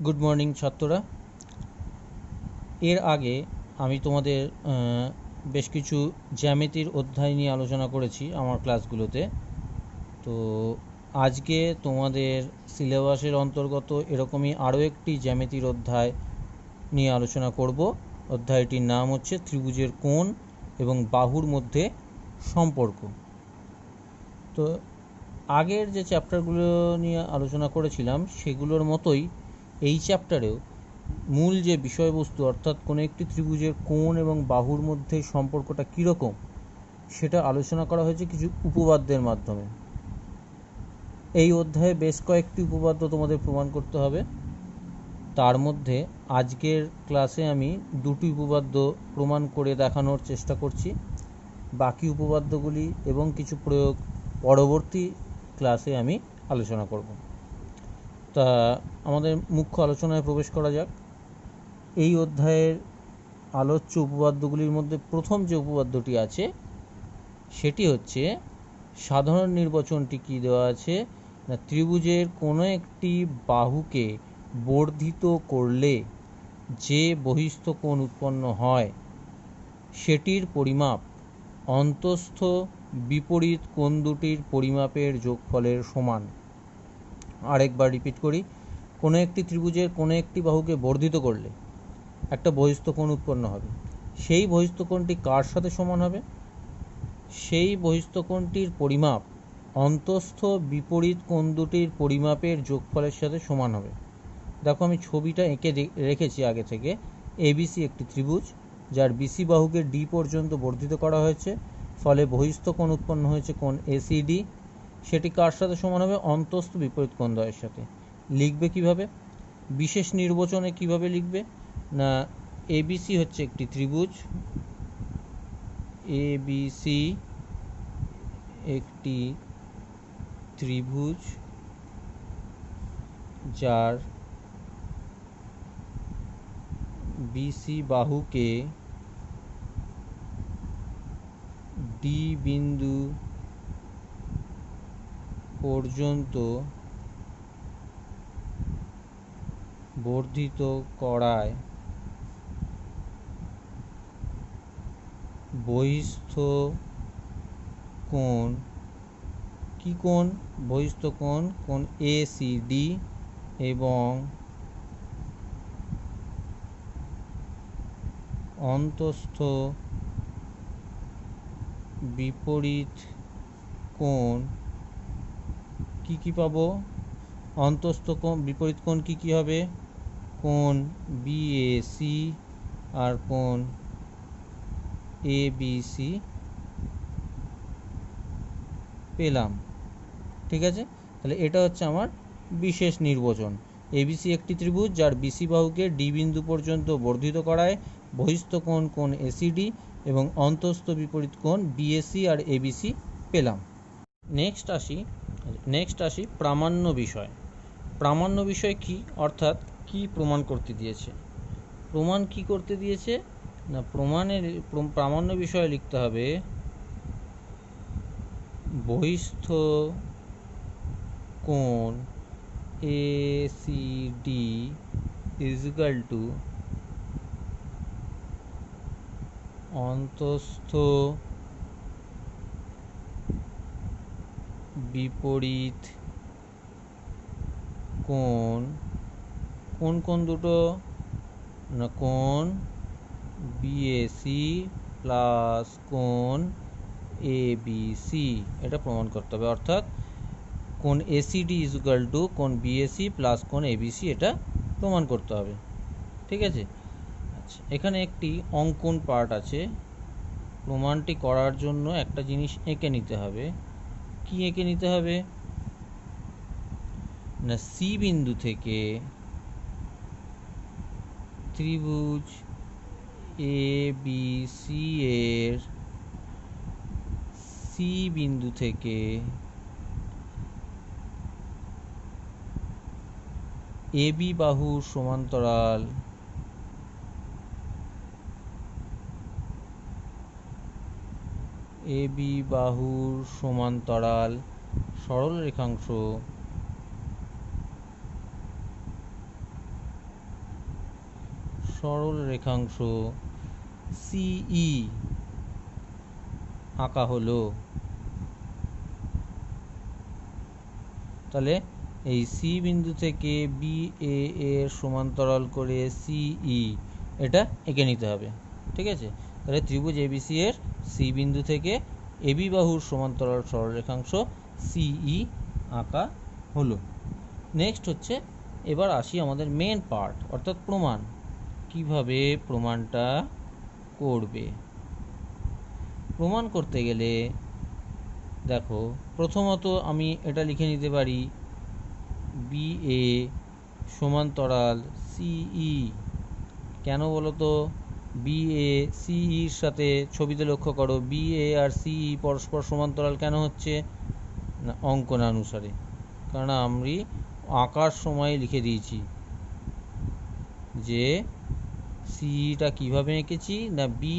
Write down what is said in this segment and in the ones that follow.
Good morning ছাত্ররা। এর আগে আমি তোমাদের বেশ কিছু জ্যামিতির অধ্যায় নিয়ে আলোচনা করেছি আমার ক্লাসগুলোতে। তো আজকে তোমাদের সিলেবাসের অন্তর্গত এরকমই আরও একটি জ্যামিতির অধ্যায় নিয়ে আলোচনা করব। অধ্যায়টির নাম হচ্ছে ত্রিভুজের কোণ এবং বাহুর মধ্যে সম্পর্ক। তো আগের যে চ্যাপ্টারগুলো নিয়ে আলোচনা করেছিলাম সেগুলোর মতোই এই চ্যাপ্টারেও মূল যে বিষয়বস্তু, অর্থাৎ কোনো একটি ত্রিভুজের কোণ এবং বাহুর মধ্যে সম্পর্কটা কীরকম, সেটা আলোচনা করা হয়েছে কিছু উপপাদ্যের মাধ্যমে। এই অধ্যায়ে বেশ কয়েকটি উপপাদ্য তোমাদের প্রমাণ করতে হবে। তার মধ্যে আজকের ক্লাসে আমি দুটি উপপাদ্য প্রমাণ করে দেখানোর চেষ্টা করছি। বাকি উপপাদ্যগুলি এবং কিছু প্রয়োগ পরবর্তী ক্লাসে আমি আলোচনা করব। তা আমাদের মুখ্য আলোচনায় প্রবেশ করা যাক। এই অধ্যায়ের আলোচ্য উপপাদ্যগুলির মধ্যে প্রথম যে উপপাদ্যটি আছে সেটি হচ্ছে, সাধারণ নির্বাচনটি কি দেওয়া আছে না, ত্রিভুজের কোনো একটি বাহুকে বর্ধিত করলে যে বহিস্থ কোণ উৎপন্ন হয় সেটির পরিমাপ অন্তঃস্থ বিপরীত কোণ দুটির পরিমাপের যোগফলের সমান। আরেকবার রিপিট করি, কোনো একটি ত্রিভুজের কোনো একটি বাহুকে বর্ধিত করলে একটা বহিস্থ কোণ উৎপন্ন হবে। সেই বহিস্থ কোণটি কার সাথে সমান হবে? সেই বহিস্থ কোণটির পরিমাপ অন্তঃস্থ বিপরীত কোণ দুটির পরিমাপের যোগফলের সাথে সমান হবে। দেখো, আমি ছবিটা এঁকে রেখেছি আগে থেকে। এবিসি একটি ত্রিভুজ, যার বিসি বাহুকে ডি পর্যন্ত বর্ধিত করা হয়েছে, ফলে বহিস্থ কোণ উৎপন্ন হয়েছে কোণ এসিডি। সেটি কার সাথে সমান হবে? অন্তঃস্থ বিপরীত কোণ দ্বয়ের সাথে। লিখবে কিভাবে? বিশেষ নির্বাচনে কিভাবে লিখবে না, এবিসি হচ্ছে একটি ত্রিভুজ, এবিসি একটি ত্রিভুজ যার বিসি বাহুকে ডি বিন্দু পর্যন্ত বর্ধিত করায় বহিস্থ কোণ, কি কোণ? বহিস্থ কোণ, কোণ এসিডি এবং অন্তঃস্থ বিপরীত কোণ কি কি পাবো? অন্তঃস্থ কোণ বিপরীত কোণ কি কি হবে? কোণ বিএসি আর কোণ এবিসি পেলাম। ঠিক আছে, তাহলে এটা হচ্ছে আমার বিশেষ নির্বাচন। এবিসি একটি ত্রিভুজ যার বিসি বাহুকে ডি বিন্দু পর্যন্ত বর্ধিত করায় বহিস্থ কোণ কোণ এসিডি এবং অন্তঃস্থ বিপরীত কোণ বিএসি আর এবিসি পেলাম। নেক্সট আসি প্রামাণ্য বিষয়। প্রামাণ্য বিষয় কি, অর্থাৎ কি প্রমাণ করতে দিয়েছে? প্রমাণ কি করতে দিয়েছে না, প্রামাণ্য বিষয়ে লিখতে হবে বহিস্থ কোণ এসিডি ইজ ইকুয়াল টু অন্তঃস্থ বিপরীত কোণ। কোন কোণ দুটো না, কোণ বিএসি প্লাস কোণ এবিসি, এটা প্রমাণ করতে হবে। অর্থাৎ কোণ এসিডি ইজ ইকুয়াল টু কোণ বিএসি প্লাস কোণ এবিসি, এটা প্রমাণ করতে হবে। ঠিক আছে, আচ্ছা, এখানে একটি অঙ্কন পার্ট আছে। প্রমাণটি করার জন্য একটা জিনিস এঁকে নিতে হবে। কি এঁকে নিতে হবে না, সি বিন্দু থেকে ত্রিভুজ এবিসি এর সি বিন্দু থেকে এবি বাহুর সমান্তরাল সরল রেখাংশ সরল রেখাংশ সিই আঁকা হলো। তাহলে এই সি বিন্দু থেকে বি এর সমান্তরাল করে সিই এটা এঁকে নিতে হবে। ঠিক আছে, তাহলে ত্রিভুজ এবিসি এর সি বিন্দু থেকে এবি বাহুর সমান্তরাল সরলরেখাংশ সিই আঁকা হলো। নেক্সট হচ্ছে, এবার আসি আমাদের মেন পার্ট অর্থাৎ প্রমাণ। কিভাবে প্রমাণটা করবে? প্রমাণ করতে গেলে দেখো, প্রথমত আমি এটা লিখে নিতে পারি বি এ সমান্তরাল সিই। কেন বলো তো? বি এ সিইর সাথে ছবিতে লক্ষ্য করো, বি এ আর সিই পরস্পর সমান্তরাল কেন হচ্ছে না? অঙ্কনানুসারে। কারণ আমি আঁকার সময় লিখে দিয়েছি যে সিইটা কিভাবে এঁকেছি না বি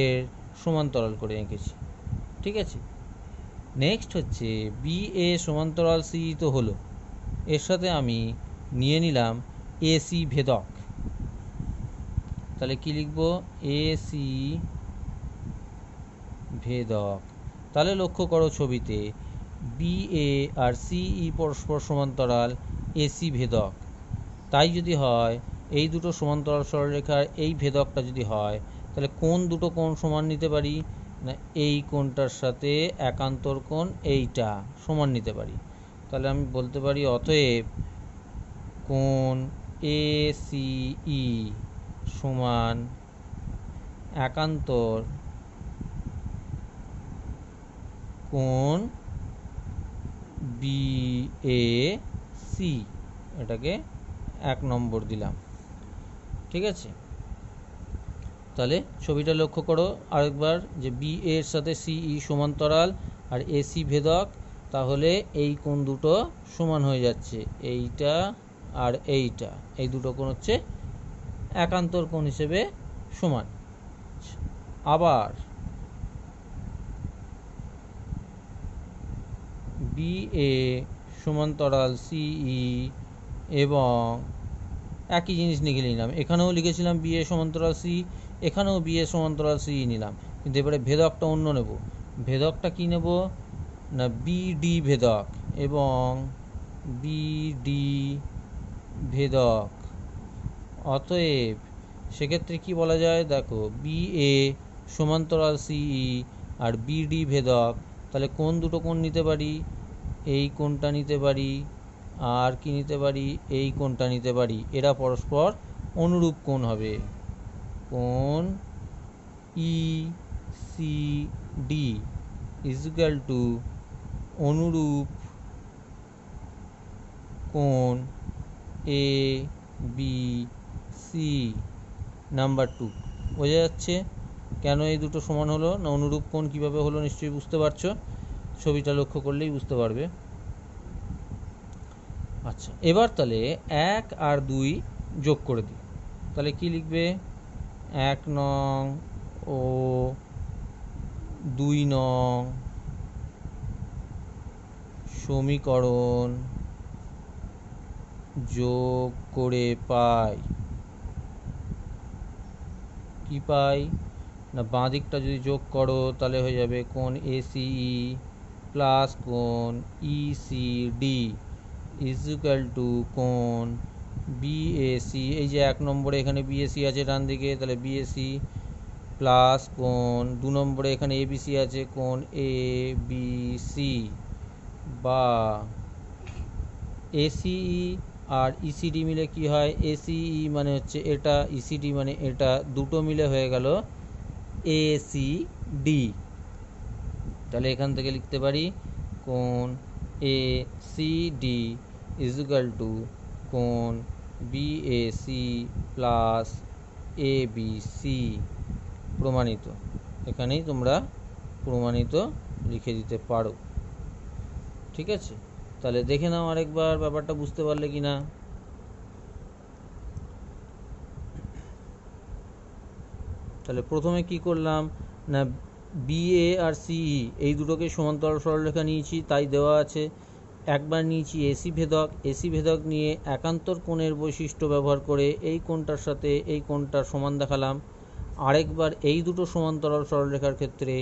এর সমান্তরাল করে এঁকেছি। ঠিক আছে, নেক্সট হচ্ছে বি এ সমান্তরাল সিই তো হলো, এর সাথে আমি নিয়ে নিলাম এসি ভেদক। তাহলে কি লিখব? এসি ভেদক। তাহলে লক্ষ্য করো ছবিতে বি এ আর সিই পরস্পর সমান্তরাল এসি ভেদক। তাই যদি হয়, এই দুটো সমান্তরাল সরলরেখার এই ভেদকটা যদি হয়, তাহলে কোন দুটো কোণ সমান নিতে পারি না? এই কোণটার সাথে একান্তর কোণ এইটা সমান নিতে পারি। তাহলে আমি বলতে পারি অতএব কোণ এসিই সমান একান্তর কোণ বিএসি। এটাকে 1 নম্বর দিলাম। ঠিক আছে, তাহলে ছবিটা লক্ষ্য করো আরেকবার যে বি এর সাথে সিই সমান্তরাল আর এসি ভেদক। তাহলে এই কোণ দুটো সমান হয়ে যাচ্ছে, এইটা আর এইটা, এই দুটো কোণ হচ্ছে একান্তর কোণ হিসেবে সমান। আবার বি এ সমান্তরাল সিই এবং একই জিনিস লিখে নিলাম, এখানেও লিখেছিলাম বি এ সমান্তরাল সি, এখানেও বি এ সমান্তরাল সি নিলাম, কিন্তু এবারে ভেদকটা অন্য নেব। ভেদকটা কি নেব না বিডি ভেদক এবং বিডি ভেদক। অতএব সেক্ষেত্রে কি বলা যায়? দেখো, বি এ সমান্তরাল সিই আর বিডি ভেদক, তাহলে কোন দুটো কোণ নিতে পারি? এই কোণটা নিতে পারি, আর কি নিতে পারি? এই কোণটা নিতে পারি। এরা পরস্পর অনুরূপ কোণ হবে। কোণ E C D is equal to অনুরূপ কোণ এ বি সি। নাম্বার 2 বোঝা যাচ্ছে কেন এই দুটো সমান হলো না? অনুরূপ কোণ কীভাবে হলো নিশ্চয়ই বুঝতে পারছো, ছবিটা লক্ষ্য করলেই বুঝতে পারবে। আচ্ছা, এবার তাহলে 1 আর 2 যোগ করে দিই। তাহলে কি লিখবে? 1 নং ও 2 নং সমীকরণ যোগ করে পাই কি পাই না? বাঁ দিকটা যদি যোগ করো তাহলে হয়ে যাবে কোণ এসিই প্লাস কোণ ইসিডি ইজ ইকুয়াল টু কোণ বিএসি। এই যে 1 নম্বরে এখানে বিএসি আছে ডান দিকে, তাহলে বিএসি প্লাস কোণ 2 নম্বরে এখানে এবিসি আছে, কোণ এবিসি বা এসিই আর ইসিডি মিলে কি হয়? এসিই মানে হচ্ছে এটা, ইসিডি মানে এটা, দুটো মিলে হয়ে গেল এসিডি। তাহলে এখান থেকে লিখতে পারি কোণ এসিডি ইজ ইকুয়াল টু কোণ বিএসি প্লাস এবিসি। প্রমাণিত। এখানেই তোমরা প্রমাণিত লিখে দিতে পারো। ঠিক আছে, তাহলে দেখে নাও আরেকবার ব্যাপারটা বুঝতে পারলে কি না। তাহলে প্রথমে কি করলাম না, বি এ আর সিই এই দুটোকে সমান্তরাল সরলরেখা নিয়েছি, তাই দেওয়া আছে একবার নিয়েছি এসি ভেদক, এসি ভেদক নিয়ে একান্তর কোণের বৈশিষ্ট্য ব্যবহার করে এই কোণটার সাথে এই কোণটার সমান দেখালাম। আরেকবার এই দুটো সমান্তরাল সরলরেখার ক্ষেত্রে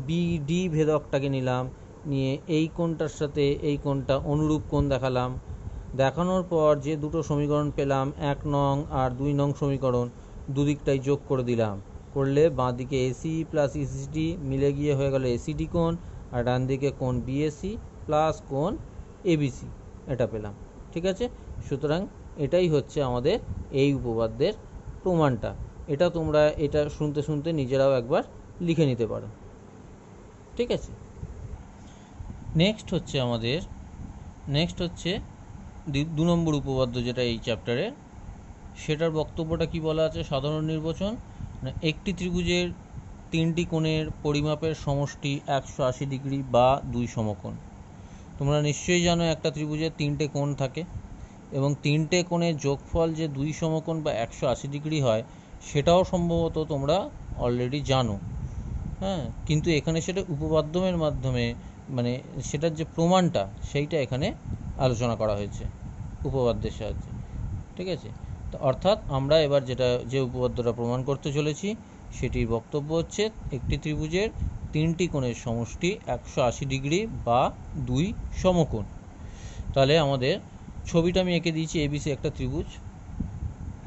বিডি ভেদকটাকে নিলাম, নিয়ে এই কোণটার সাথে এই কোণটা অনুরূপ কোণ দেখালাম। দেখানোর পর যে দুটো সমীকরণ পেলাম, 1 নং আর 2 নং সমীকরণ, দুদিকটাই যোগ করে দিলাম। করলে বাঁ দিকে এসি প্লাস ইসিডি মিলে গিয়ে হয়ে গেল এসিডি কোণ, আর ডান দিকে কোণ বিএসি প্লাস কোণ এবিসি, এটা পেলাম। ঠিক আছে, সুতরাং এটাই হচ্ছে আমাদের এই উপপাদ্যের প্রমাণটা। এটা তোমরা এটা শুনতে শুনতে নিজেরাও একবার লিখে নিতে পারো। ঠিক আছে, নেক্সট হচ্ছে 2 নম্বর উপপাদ্য, যেটা এই চ্যাপ্টারে, সেটার বক্তব্যটা কি বলা আছে? সাধারণ নির্বাচন, একটি ত্রিভুজের 3টি কোণের পরিমাপের সমষ্টি 180 ডিগ্রি বা 2 সমকোণ। তোমরা নিশ্চয়ই জানো একটা ত্রিভুজের 3টে কোণ থাকে, এবং 3টে কোণের যোগফল যে 2 সমকোণ বা 180 ডিগ্রি হয়, সেটাও সম্ভবত তোমরা অলরেডি জানো। হ্যাঁ, কিন্তু এখানে সেটা উপপাদ্যের মাধ্যমে, মানে সেটার যে প্রমাণটা, সেইটা এখানে আলোচনা করা হয়েছে উপপাদ্যের সাহায্যে। ঠিক আছে, তো অর্থাৎ আমরা এবার যে উপপাদ্যটা প্রমাণ করতে চলেছি, সেটির বক্তব্য হচ্ছে একটি ত্রিভুজের 3টি কোণের সমষ্টি 180 ডিগ্রি বা 2 সমকোণ। তাহলে আমাদের ছবিটা আমি এঁকে দিয়েছি, এবিসি একটা ত্রিভুজ।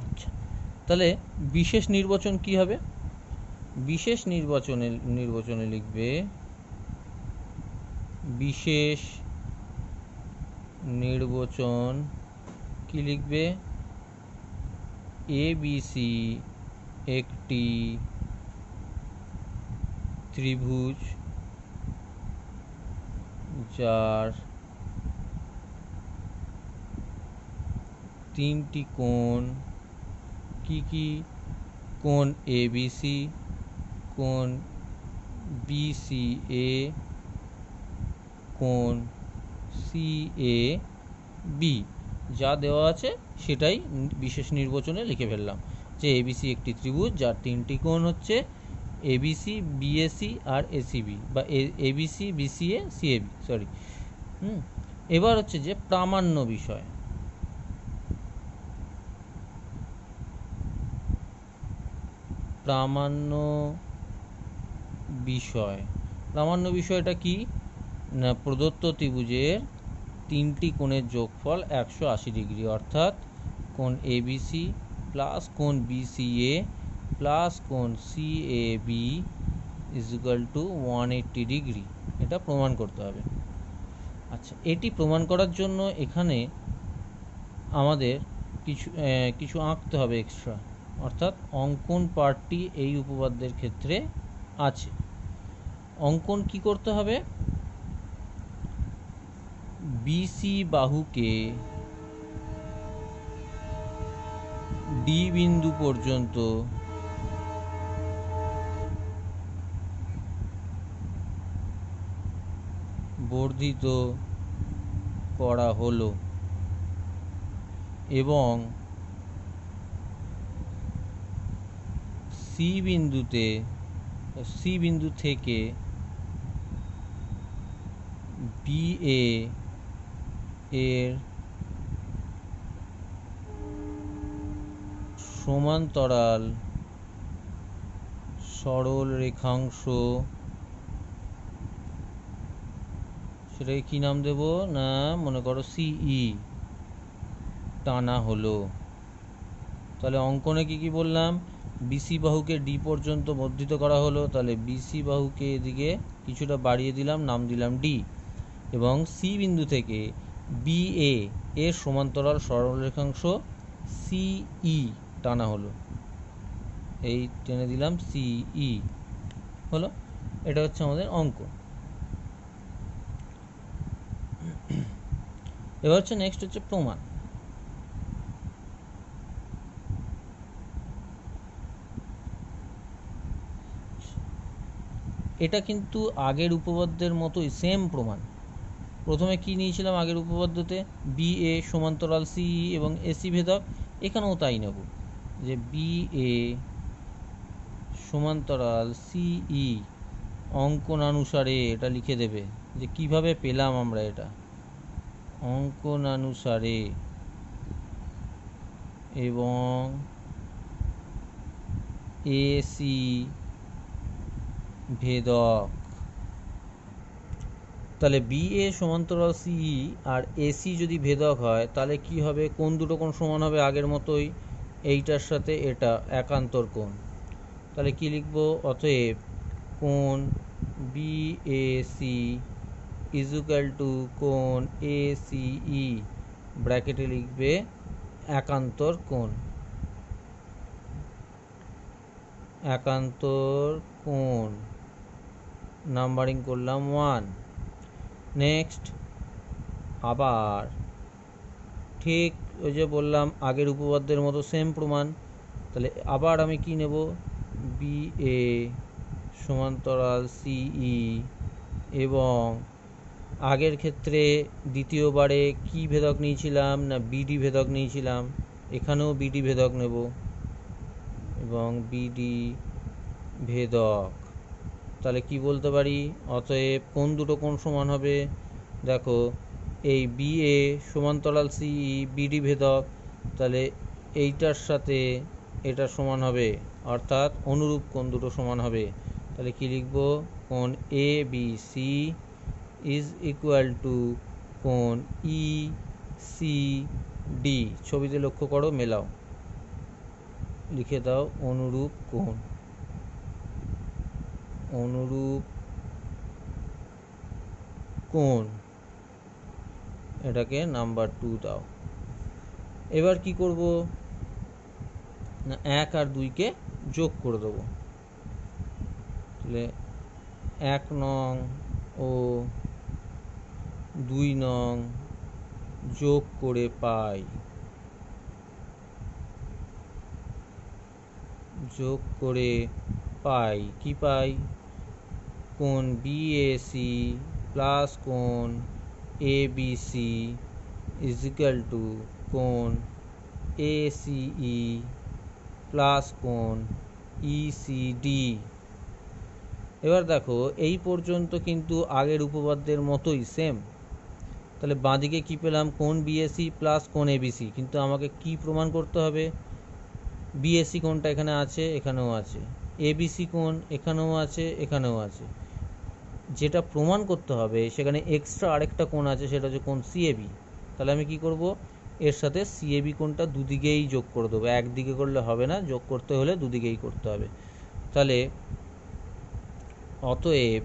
আচ্ছা, তাহলে বিশেষ নির্বাচন কি হবে? বিশেষ নির্বাচনে লিখবে, বিশেষ নির্বাচন কি লিখবে? এবিসি একটি ত্রিভুজ যার 3টি কোণ, কি কি? কোণ এবিসি, কোণ বিসিএ, কোণ সিএবি, যা দেওয়া আছে সেটাই বিশেষ নির্বাচনে লিখে ফেললাম, যে এবিসি একটি ত্রিভুজ যার 3টি কোণ হচ্ছে এবিসি, বিএসি আর এসিবি, বা এবিসি, বিসিএ, সিএবি, সরি। এবার হচ্ছে যে প্রামাণ্য বিষয়। প্রামাণ্য বিষয়টা কি না? প্রদত্ত ত্রিভুজের 3টি কোণের যোগফল 180 ডিগ্রি, অর্থাৎ কোণ এবিসি প্লাস কোণ বিসিএ প্লাস কোণ CAB is equal two 180 degree. এটা প্রমাণ করতে হবে। আচ্ছা, এটি প্রমাণ করার জন্য এখানে আমাদের কিছু আঁকতে হবে এক্সট্রা, অর্থাৎ অঙ্কন পার্টটি এই উপপাদ্যের ক্ষেত্রে আছে। অঙ্কন কি করতে হবে? বিসি বাহুকে ডি বিন্দু পর্যন্ত বর্ধিত করা হলো, এবং সি বিন্দু থেকে বিএ এর সমান্তরাল সরল রেখাংশ, সেটাকে কি নাম দেব না, মনে করো সিই, টানা হলো। তাহলে অঙ্কনে কি বললাম? বিসি বাহুকে ডি পর্যন্ত বর্ধিত করা হলো, তাহলে বিসি বাহুকে এদিকে কিছুটা বাড়িয়ে দিলাম, নাম দিলাম ডি, এবং সি বিন্দু থেকে বিএ এর সমান্তরাল সরলরেখাংশ সিই টানা হলো, এই টেনে দিলাম সিই হলো। এটা হচ্ছে আমাদের অঙ্ক। এবার হচ্ছে নেক্সট হচ্ছে প্রমাণ। এটা কিন্তু আগের উপপাদ্যের মতোই সেম প্রমাণ। প্রথমে কি নিয়েছিলাম আগের উপপাদ্যতে? বিএ সমান্তরাল সিই এবং এসি ভেদক। এখানেও তাই নেব, যে বিএ সমান্তরাল সিই অঙ্কনানুসারে এটা লিখে দেবে যে কিভাবে পেলাম আমরা এটা। অঙ্কনানুসারে এবং এসি ভেদক। তাহলে বিএ সমান্তরাল সিই আর এসি যদি ভেদক হয় তাহলে কি হবে? কোন দুটো কোণ সমান হবে? আগের মতোই, এইটার সাথে এটা একান্তর কোণ। তাহলে কি লিখব? অতএব কোণ বিএসি ইজ ইকুয়াল টু কোণ এসিই, ব্র্যাকেটে লিখবে একান্তর কোণ। একান্তর কোণ নাম্বারিং করলাম 1। নেক্সট আবার ঠিক ওই যে বললাম আগের উপপাদ্যের মতো সেম প্রমাণ। তাহলে আবার আমি কি নেব? বিএ সমান্তরাল সিই এবং আগের ক্ষেত্রে দ্বিতীয়বারে কি ভেদক নিয়েছিলাম? না বিডি ভেদক নিয়েছিলাম। এখানেও বিডি ভেদক নেব এবং বিডি ভেদক। তাহলে কি বলতে পারি? অতএব কোন দুটো কোণ সমান হবে? দেখো, এই বিএ সমান্তরাল সিই বিডি ভেদক, তাহলে এইটার সাথে এটা সমান হবে, অর্থাৎ অনুরূপ কোণ দুটো সমান হবে। তাহলে কি লিখব? কোণ A B C is equal to কোণ ই সি ডি। ছবিতে লক্ষ্য করো, মেলাও, লিখে দাও অনুরূপ কোণ। অনুরূপ কোণ, এটাকে নাম্বার 2 দাও। এবার কি করব? না 1 আর 2কে যোগ করে দেবো। তাহলে 1 নং ও 2 নং যোগ করে পাই, কি পাই? কোণ বিএসি প্লাস কোণ এবিসি ইজ ইকুয়াল টু কোণ এসিই প্লাস কোণ ইসিডি। এবার দেখো, এই পর্যন্ত কিন্তু আগের উপপাদ্যের মতোই সেম। তাহলে বাঁদিকে কি পেলাম? কোণ বিএসি প্লাস কোণ এবিসি। কিন্তু আমাকে কি প্রমাণ করতে হবে? বিএসি কোণটা এখানে আছে, এখানেও আছে, এবিসি কোণ এখানেও আছে, এখানেও আছে। যেটা প্রমাণ করতে হবে সেখানে এক্সট্রা আরেকটা কোণ আছে, সেটা হচ্ছে কোণ সিএবি। তাহলে আমি কি করব? এর সাথে সিএবি কোণটা দুদিকেই যোগ করে দেবো। একদিকে করলে হবে না, যোগ করতে হলে দুদিকেই করতে হবে। তাহলে অতএব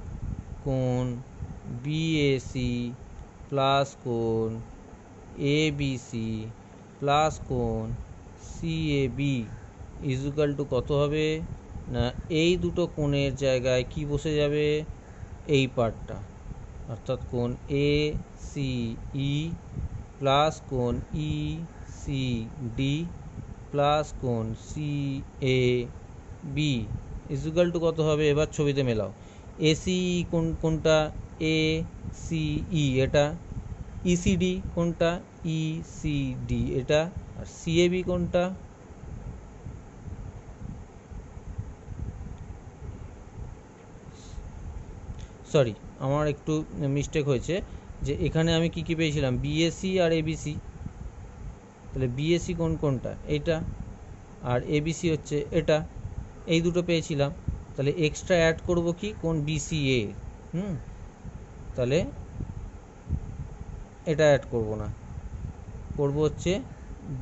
কোণ বিএসি প্লাস কোণ এবিসি প্লাস কোণ সিএবি ইজ ইকুয়াল টু কত হবে? না এই দুটো কোণের জায়গায় কি বসে যাবে? এই পার্টটা, অর্থাৎ কোণ এ সি ই প্লাস কোণ ই সি ডি প্লাস কোণ C A B is equal to কত হবে? এবার ছবিতে মেলাও। এসিই কোনটা? এ সি ই এটা। ইসিডি কোনটা? ইসিডি এটা। আর সিএবি কোনটা? সরি, আমার একটু মিস্টেক হয়েছে, যে এখানে আমি কি পেয়েছিলাম? বিএসি আর এবিসি। তাহলে বিএসি কোনটা? এইটা, আর এবিসি হচ্ছে এটা। এই দুটো পেয়েছিলাম। তাহলে এক্সট্রা অ্যাড করব কি? কোণ বিসিএ। তাহলে এটা অ্যাড করব না, করব হচ্ছে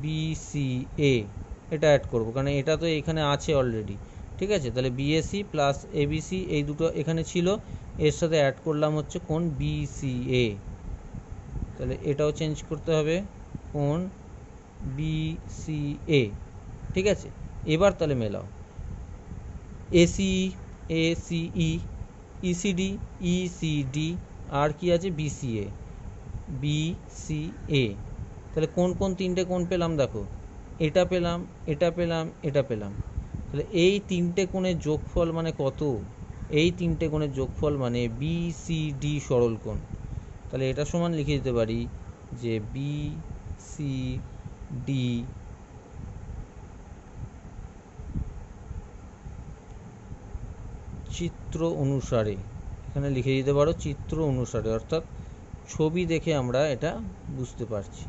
বিসিএ, এটা অ্যাড করব, কারণ এটা তো এখানে আছে অলরেডি। ঠিক আছে, তাহলে বিএসি প্লাস এবিসি এই দুটো এখানে ছিল, এর সাথে অ্যাড করলাম হচ্ছে কোণ বিসিএ। তাহলে এটাও চেঞ্জ করতে হবে, কোণ বিসিএ। ঠিক আছে, এবার তাহলে মেলাও। এসিই এসিই, ইসিডি ইসিডি, আর কি আছে? BCA BCA. তাহলে কোন কোন তিনটে কোণ পেলাম? দেখো, এটা পেলাম, এটা পেলাম, এটা পেলাম। তাহলে এই তিনটে কোণের যোগফল মানে কত? এই তিনটে কোণের যোগফল মানে বিসিডি সরল কোণ। তাহলে এটা সমান লিখে দিতে পারি যে বিসিডি চিত্র অনুসারে, এখানে লিখে দিতে পারো চিত্র অনুসারে, অর্থাৎ ছবি দেখে আমরা এটা বুঝতে পারছি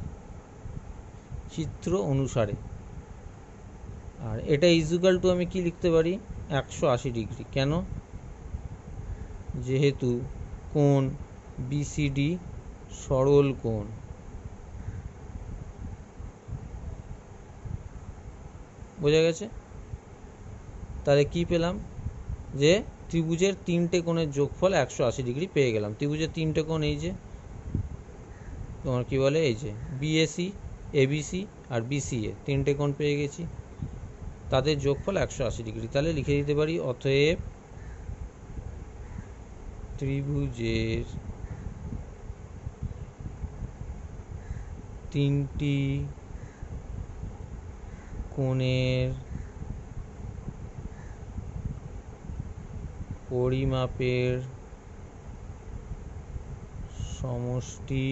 চিত্র অনুসারে। আর এটা ইজুকাল টু আমি কি লিখতে পারি 180 ডিগ্রি। কেন? যেহেতু কোণ বিসিডি সরল কোণ। বোঝা গেছে? তাহলে কি পেলাম? যে ত্রিভুজের তিনটে কোণের যোগফল 180 ডিগ্রি পেয়ে গেলাম। ত্রিভুজের তিনটে কোণ এই যে তোমার কি বলে, এই যে বিএসি, এবিসি আর বিসিএ, তিনটে কোণ পেয়ে গেছি, তাদের যোগফল 180 ডিগ্রি। তাহলে লিখে দিতে পারি অতএব ত্রিভুজের তিনটি কোণের পরিমাপের সমষ্টি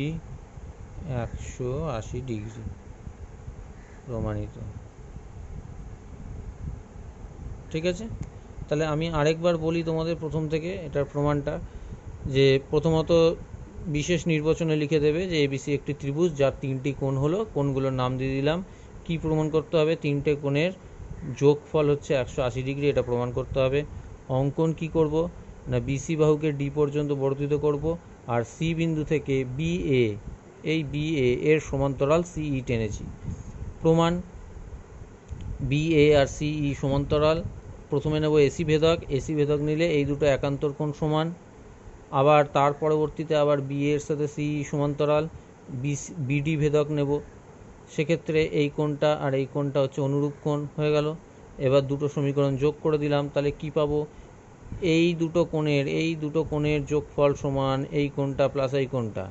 180 ডিগ্রি প্রমাণিত। ঠিক আছে? তাহলে আমি আরেকবার বলি তোমাদের প্রথম থেকে এটার প্রমাণটা, যে প্রথমত বিশেষ নির্বাচনে লিখে দেবে যে এবিসি একটি ত্রিভুজ যার তিনটি কোণ হলো, কোণগুলোর নাম দিয়ে দিলাম। কি প্রমাণ করতে হবে? তিনটে কোণের যোগফল হচ্ছে 180 ডিগ্রি, এটা প্রমাণ করতে হবে। অঙ্কন কি করব না, বিসি বাহুকে ডি পর্যন্ত বর্ধিত করব, আর সি বিন্দু থেকে বিএ, এই বিএ এর সমান্তরাল সিই টেনেছি। প্রমাণ বিএ আর সিই সমান্তরাল। প্রথমে নেব এসি ভেদক, এসি ভেদক নিলে এই দুটো একান্তর কোণ সমান। আবার তার পরবর্তীতে আবার বিএ এর সাথে সিই সমান্তরাল, বিডি ভেদক নেব, সেক্ষেত্রে এই কোণটা আর এই কোণটা হচ্ছে অনুরূপ কোণ হয়ে গেল। এবার দুটো সমীকরণ যোগ করে দিলাম, তাহলে কি পাবো? এই দুটো কোণের যোগফল সমান এই কোণটা প্লাস এই কোণটা।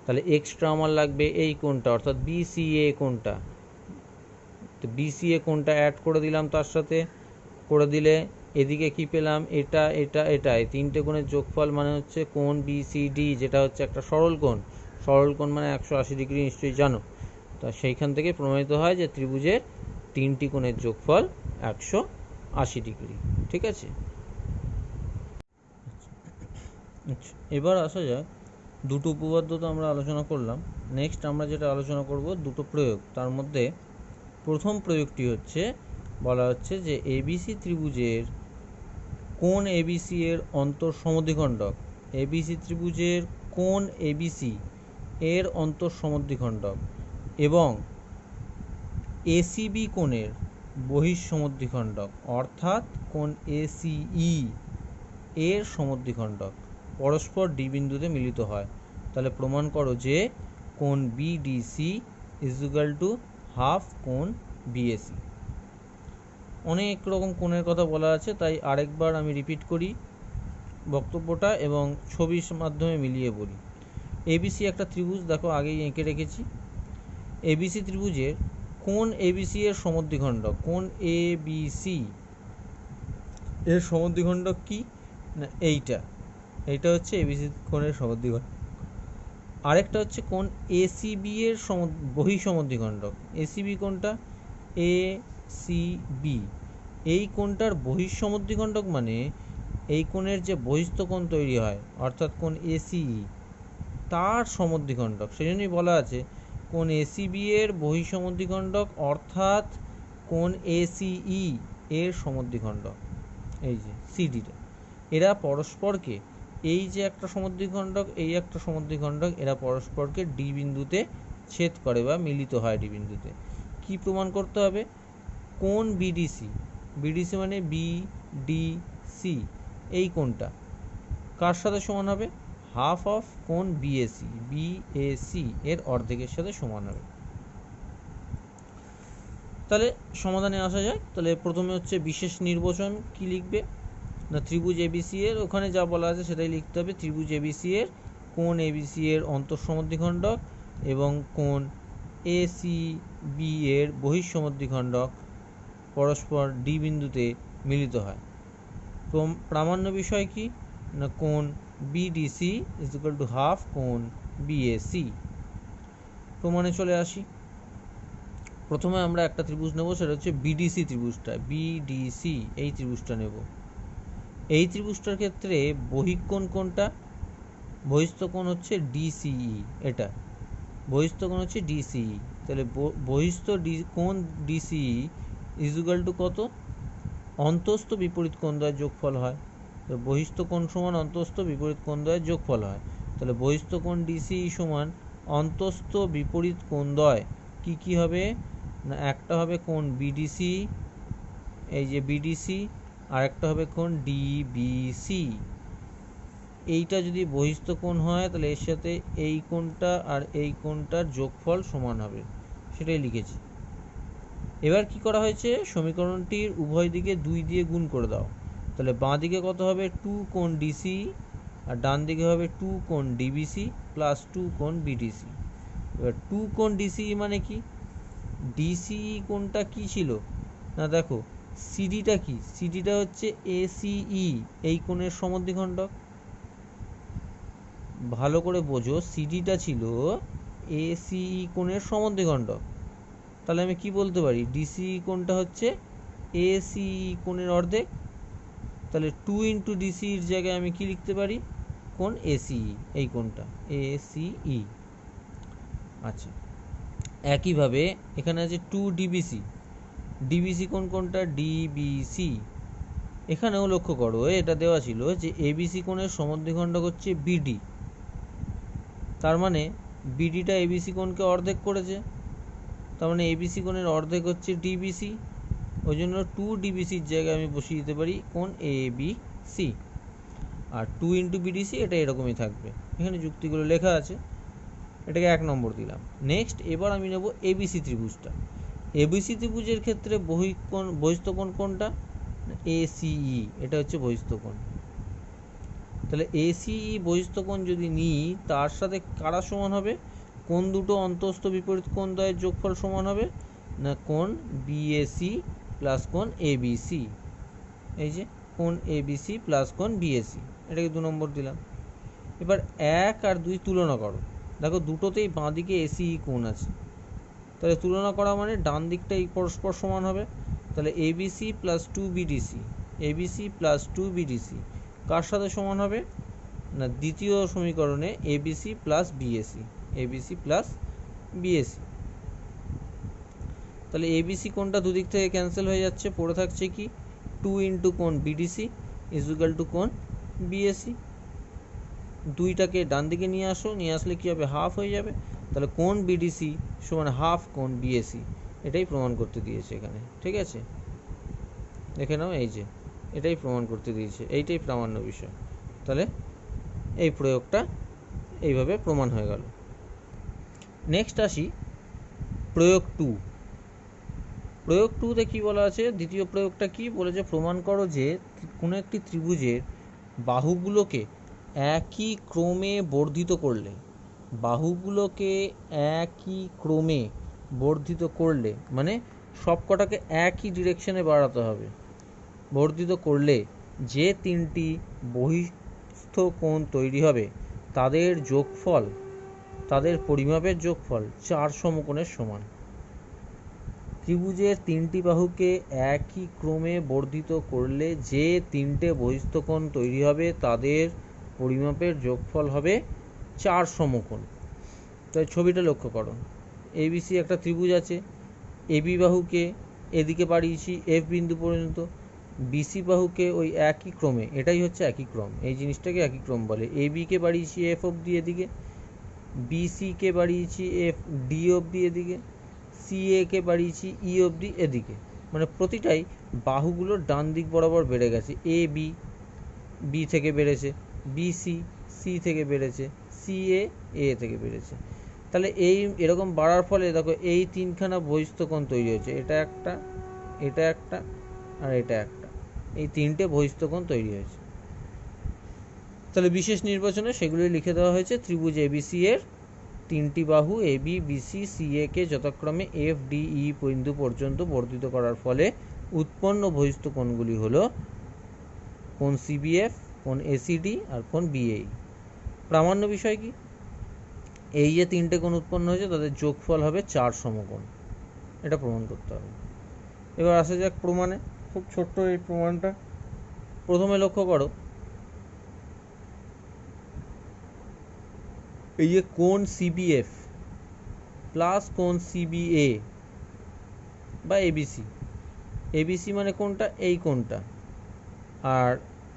তাহলে এক্সট্রা আমার লাগবে এই কোণটা, অর্থাৎ বিসিএ কোণটা। তো বিসিএ কোণটা অ্যাড করে দিলাম, তার সাথে করে দিলে এদিকে কি পেলাম? এটা এটা এটা, এই তিনটে কোণের যোগফল মানে হচ্ছে কোণ বিসিডি, যেটা হচ্ছে একটা সরল কোণ। সরল কোণ মানে 180 ডিগ্রি, নিশ্চয়ই জানো। তা সেইখান থেকে প্রমাণিত হয় যে ত্রিভুজের তিনটি কোণের যোগফল 180 ডিগ্রি। ঠিক আছে? আচ্ছা, এবার আসা যাক, দুটো উপপাদ্য তো আমরা আলোচনা করলাম। নেক্সট আমরা যেটা আলোচনা করব দুটো প্রয়োগ। তার মধ্যে প্রথম প্রয়োগটি হচ্ছে, বলা হচ্ছে যে এবিসি ত্রিভুজের কোণ এবিসি এর অন্তঃ সমদ্বিখণ্ডক, এবিসি ত্রিভুজের কোণ এবিসি এর অন্তঃ সমদ্বিখণ্ডক এবং এসিবি কোণের বহিঃসমদ্বিখণ্ডক, অর্থাৎ কোণ এসিই এর সমদ্বিখণ্ডক পরস্পর ডি বিন্দুতে মিলিত হয়। তাহলে প্রমাণ করো যে কোণ BDC is equal to half কোণ বিএসি। অনেক রকম কোণের কথা বলা আছে, তাই আরেকবার আমি রিপিট করি বক্তব্যটা এবং ছবির মাধ্যমে মিলিয়ে বলি। এবিসি একটা ত্রিভুজ, দেখো আগেই এঁকে রেখেছি। এবিসি ত্রিভুজের কোণ এবিসি এর সমদ্বিখণ্ডক, কোণ এবিসি এর সমদ্বিখণ্ডক কি না, এইটা হচ্ছে এবিসি কোণের সমদ্বিখণ্ডক। আরেকটা হচ্ছে কোণ এসিবি এর বহিঃসমদ্বিখণ্ডক। এসিবি কোণটা এসিবি, এই কোণটার বহিঃসমদ্বিখণ্ডক মানে এই কোণের যে বহিস্থ কোণ তৈরি হয়, অর্থাৎ কোণ এসিই, তার সমদ্বিখণ্ডক। সেই জন্যই বলা আছে কোণ এসিবি এর বহিঃসমদ্বিখণ্ডক, অর্থাৎ কোণ এসিই এর সমদ্বিখণ্ডক। এই যে সিডিটা, এরা পরস্পরকে, এই যে একটা সমদ্বিখণ্ডক, এই একটা সমদ্বিখণ্ডক, এরা পরস্পরকে ডি বিন্দুতে ছেদ করে বা মিলিত হয় ডি বিন্দুতে। কি প্রমাণ করতে হবে? কোণ বিডিসি, বিডিসি মানে বিডিসি, এই কোণটা কার সাথে সমান হবে? হাফ অফ কোণ বিএসি, বিএসি এর অর্ধেকের সাথে সমান হবে। তাহলে সমাধানে আসা যায়। তাহলে প্রথমে হচ্ছে বিশেষ নির্বাচন, কি লিখবে না, ত্রিভুজ এবিসি এর ওখানে যা বলা আছে সেটাই লিখতে হবে। ত্রিভুজ এবিসি এর কোণ এবিসি এর অন্তঃসমদ্বিখণ্ডক এবং কোণ এসিবি এর বহিঃসমদ্বিখণ্ডক পরস্পর ডি বিন্দুতে মিলিত হয়। প্রামাণ্য বিষয় কি না, কোণ BDC is equal to half কোণ বিএসি। প্রমাণে চলে আসি। প্রথমে আমরা একটা ত্রিভুজ নেব, সেটা হচ্ছে বিডিসি ত্রিভুজটা, বিডিসি এই ত্রিভুজটা নেব। এই ত্রিভুজটার ক্ষেত্রে বহিঃকোণ কোনটা? বহিস্থ কোণ হচ্ছে ডিসিই, এটা বহিস্থ কোণ হচ্ছে ডিসিই। তাহলে বহিস্থ কোণ ডিসিই ইজ ইকুয়াল টু কত? অন্তস্থ বিপরীত কোণদ্বয়ের যোগফল হয়। তো বহিস্থ কোণ সমান অন্তস্থ বিপরীত কোণদ্বয়ের যোগফল হয়। তাহলে বহিস্থ কোণ ডিসিই সমান অন্তস্থ বিপরীত কোণদ্বয় কি কি হবে না, একটা হবে কোণ বিডিসি, এই যে বিডিসি, আর একটা হবে কোণ ডিবিসি। এইটা যদি বহিস্থ কোণ হয় তাহলে এর সাথে এই কোণটা আর এই কোণটার যোগফল সমান হবে, সেটাই লিখেছি। এবার কি করা হয়েছে, সমীকরণটির উভয় দিকে 2 দিয়ে গুণ করে দাও। তাহলে বাঁ দিকে কত হবে 2 কোণ ডিসি, আর ডান দিকে হবে 2 কোণ ডিবিসি প্লাস 2 কোণ বিডিসি। এবার 2 কোণ ডিসি মানে কি, ডিসি কোণটা কি ছিল না, দেখো সিডিটা কি, সিডিটা হচ্ছে এসিই, এই কোণের সমদ্বিখণ্ডক। ভালো করে বোঝো, সিডিটা ছিল এসিই কোণের সমদ্বিখণ্ডক। তাহলে আমি কি বলতে পারি, ডিসিই কোণটা হচ্ছে এসিই কোণের অর্ধেক। তাহলে 2 ইন্টু ডিসির জায়গায় আমি কি লিখতে পারি, কোণ এসিই, এই কোণটা এসিই। আচ্ছা, একইভাবে এখানে আছে 2 ডিবিসি, ডিবিসি কোণটা ডিবিসি। এখানেও লক্ষ্য করো, এটা দেওয়া ছিল যে এবিসি কোণের সমদ্বিখণ্ডক হচ্ছে বিডি, তার মানে বিডিটা এবিসি কোণকে অর্ধেক করেছে, তার মানে এবিসি কোণের অর্ধেক হচ্ছে ডিবিসি। ওই জন্য 2 ডিবিসির জায়গায় আমি বসিয়ে দিতে পারি কোণ এবিসি, আর 2 ইন্টু বিডিসি এটা এরকমই থাকবে। এখানে যুক্তিগুলো লেখা আছে, এটাকে 1 নম্বর দিলাম। নেক্সট, এবার আমি নেব এবিসি ত্রিভুজটা। এবিসি ত্রিভুজের ক্ষেত্রে বহিস্থ কোণ কোনটা, এসিই, এটা হচ্ছে বহিস্থ কোণ। তাহলে এসিই বহিস্থ কোণ যদি নিই, তার সাথে কারা সমান হবে, কোণ দুটো অন্তস্থ বিপরীত কোণদ্বয়ের যোগফল সমান হবে না, কোণ বিএসি প্লাস কোণ এবিসি। এই যে কোণ এবিসি প্লাস কোণ বিএসি, এটাকে 2 নম্বর দিলাম। এবার 1 আর 2 তুলনা করো, দেখো দুটোতেই বাঁ দিকে এসিই কোণ আছে। তাহলে তুলনা করা মানে ডান দিকটাই পরস্পর সমান হবে। তাহলে ABC plus 2 BDC, ABC plus 2 BDC কার সাথে সমান হবে না, দ্বিতীয় সমীকরণে ABC plus BAC, ABC plus BAC. তাহলে এবিসি কোণটা দুদিক থেকে ক্যান্সেল হয়ে যাচ্ছে, পড়ে থাকছে কি 2 ইন্টু কোণ বিডিসি ইজ ইকুয়াল টু কোণ বিএসি। দুইটাকে ডান দিকে নিয়ে আসো, নিয়ে আসলে কি হবে, হাফ হয়ে যাবে। তাহলে কোণ বিডিসি সমান হাফ কোণ বিএসি, এটাই প্রমাণ করতে দিয়েছে এখানে। ঠিক আছে, দেখে নাও, এই যে এটাই প্রমাণ করতে দিয়েছে, এইটাই প্রামাণ্য বিষয়। তাহলে এই প্রয়োগটা এইভাবে প্রমাণ হয়ে গেল। নেক্সট আসি প্রয়োগ 2। প্রয়োগ 2তে কি বলা আছে, দ্বিতীয় প্রয়োগটা কি বলেছে, প্রমাণ করো যে কোনো একটি ত্রিভুজের বাহুগুলোকে একই ক্রমে বর্ধিত করলে, বাহুগুলোকে একই ক্রমে বর্ধিত করলে মানে সবকটাকে একই ডিরেকশনে বাড়াতে হবে, বর্ধিত করলে যে 3টি বহিস্থ কোণ তৈরি হবে তাদের যোগফল, তাদের পরিমাপের যোগফল 4 সমকোণের সমান। ত্রিভুজের 3টি বাহুকে একই ক্রমে বর্ধিত করলে যে 3টে বহিস্থ কোণ তৈরি হবে তাদের পরিমাপের যোগফল হবে 4 সমকোণ। তাই ছবিটা লক্ষ্য করো, এবিসি একটা ত্রিভুজ আছে, এবি বাহুকে এদিকে বাড়িয়েছি এফ বিন্দু পর্যন্ত, বিসি বাহুকে ওই একই ক্রমে, এটাই হচ্ছে একই ক্রম, এই জিনিসটাকে একই ক্রম বলে। এবিকে বাড়িয়েছি এফ অবধি এদিকে, বিসিকে বাড়িয়েছি এফ ডি অবধি এদিকে, সিএকে বাড়িয়েছি ই অবধি এদিকে। মানে প্রতিটাই বাহুগুলোর ডান দিক বরাবর বেড়ে গেছে। এ বি, বি থেকে বেড়েছে, বিসি সি থেকে বেড়েছে, সিএ এ থেকে বেড়েছে। তাহলে এই এরকম বাড়ার ফলে দেখো এই 3খানা বহিস্থ কোণ তৈরি হয়েছে, এটা একটা, এটা একটা, আর এটা একটা, এই 3টে বহিস্থ কোণ তৈরি হয়েছে। তাহলে বিশেষ নির্বাচনে সেগুলি লিখে দেওয়া হয়েছে, ত্রিভুজ এবিসি এর 3টি বাহু এ বি বিসি সিএ কে যথাক্রমে এফ ডি ই বিন্দু পর্যন্ত বর্ধিত করার ফলে উৎপন্ন বহিস্থ কোণগুলি হলো কোণ সিবিএফ, কোণ এসিডি আর কোণ বিএই। প্রামাণ্য বিষয় কি, এই যে 3টে কোণ উৎপন্ন হয়েছে তাদের যোগফল হবে 4 সমকোণ, এটা প্রমাণ করতে হবে। এবার আসা যাক প্রমাণে। খুব ছোট্ট এই প্রমাণটা। প্রথমে লক্ষ্য করো, এই যে কোণ সিবিএফ প্লাস কোণ সিবিএ বা এবিসি, এবিসি মানে কোনটা, এই কোণটা, আর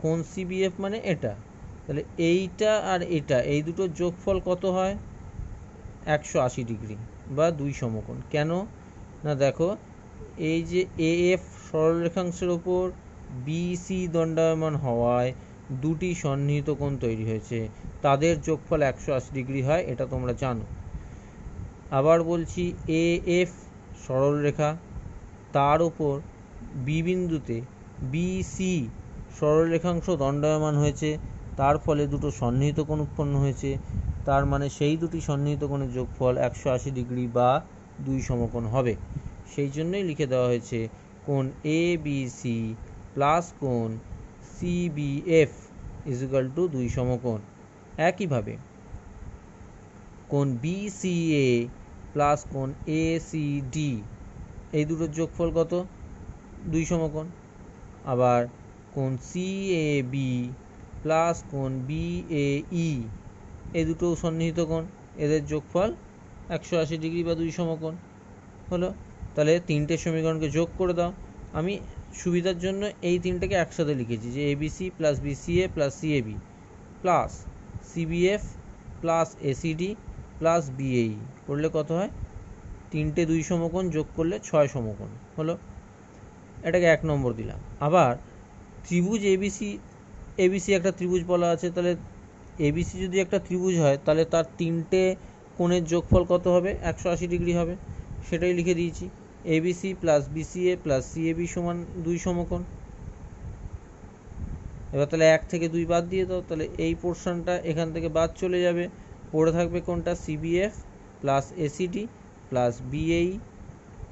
কোণ সিবিএফ মানে এটা, তাহলে এইটা আর এটা, এই দুটোর যোগফল কত হয়, 180 ডিগ্রি বা 2 সমকোণ। কেন না দেখো, এই যে এএফ সরলরেখাংশের ওপর বিসি দণ্ডায়মান হওয়ায় দুটি সন্নিহিত কোণ তৈরি হয়েছে, তাদের যোগফল 180 ডিগ্রি হয়, এটা তোমরা জানো। আবার বলছি, এএফ সরলরেখা, তার ওপর বি বিন্দুতে বিসি সরলরেখাংশ দণ্ডায়মান হয়েছে, তার ফলে দুটো সন্নিহিত কোণ উৎপন্ন হয়েছে, তার মানে সেই দুটি সন্নিহিত কোণের যোগফল 180 ডিগ্রি বা 2 সমকোণ হবে। সেই জন্যই লিখে দেওয়া হয়েছে কোণ এ বি সি প্লাস কোণ সিবিএফ ইকুয়াল টু 2 সমকোণ। একইভাবে কোণ বিসিএ প্লাস কোণ এসিডি, এই দুটোর যোগফল কত, 2 সমকোণ। আবার কোণ সিএবি প্লাস কোণ বিএই, এই দুটো সন্নিহিত কোণ, এদের যোগফল 180 ডিগ্রি বা 2 সমকোণ হলো। তাহলে তিনটে সমীকরণকে যোগ করে দাও। আমি সুবিধার জন্য এই তিনটেকে একসাথে লিখেছি, যে ABC plus BCA plus CAB plus CBF plus ACD plus বিএই করলে কত হয়, তিনটে 2 সমকোণ যোগ করলে 6 সমকোণ হলো। এটাকে 1 নম্বর দিলাম। আবার ত্রিভুজ এবিসি, এবিসি একটা ত্রিভুজ বলা আছে, তাহলে এবিসি যদি একটা ত্রিভুজ হয় তাহলে তার তিনটে কোণের যোগফল কত হবে, 180 ডিগ্রি হবে, সেটাই লিখে দিয়েছি, ABC plus BCA plus CAB সমান 2 সমকোণ। এবার তাহলে 1 থেকে 2 বাদ দিয়ে দাও, তাহলে এই পোর্শনটা এখান থেকে বাদ চলে যাবে, পড়ে থাকবে কোনটা, CBF plus ACD plus বিএই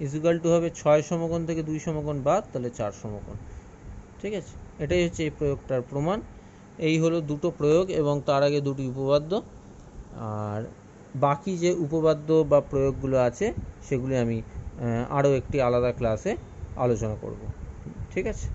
equal to হবে 6 সমকোণ থেকে 2 সমকোণ বাদ, তাহলে 4 সমকোণ। ঠিক আছে, এটাই হচ্ছে এই প্রয়োগটার প্রমাণ। এই হলো দুটো প্রয়োগ এবং তার আগে দুটি উপপাদ্য, আর বাকি যে উপপাদ্য বা প্রয়োগগুলো আছে সেগুলি আমি আরও একটি আলাদা ক্লাসে আলোচনা করব। ঠিক আছে।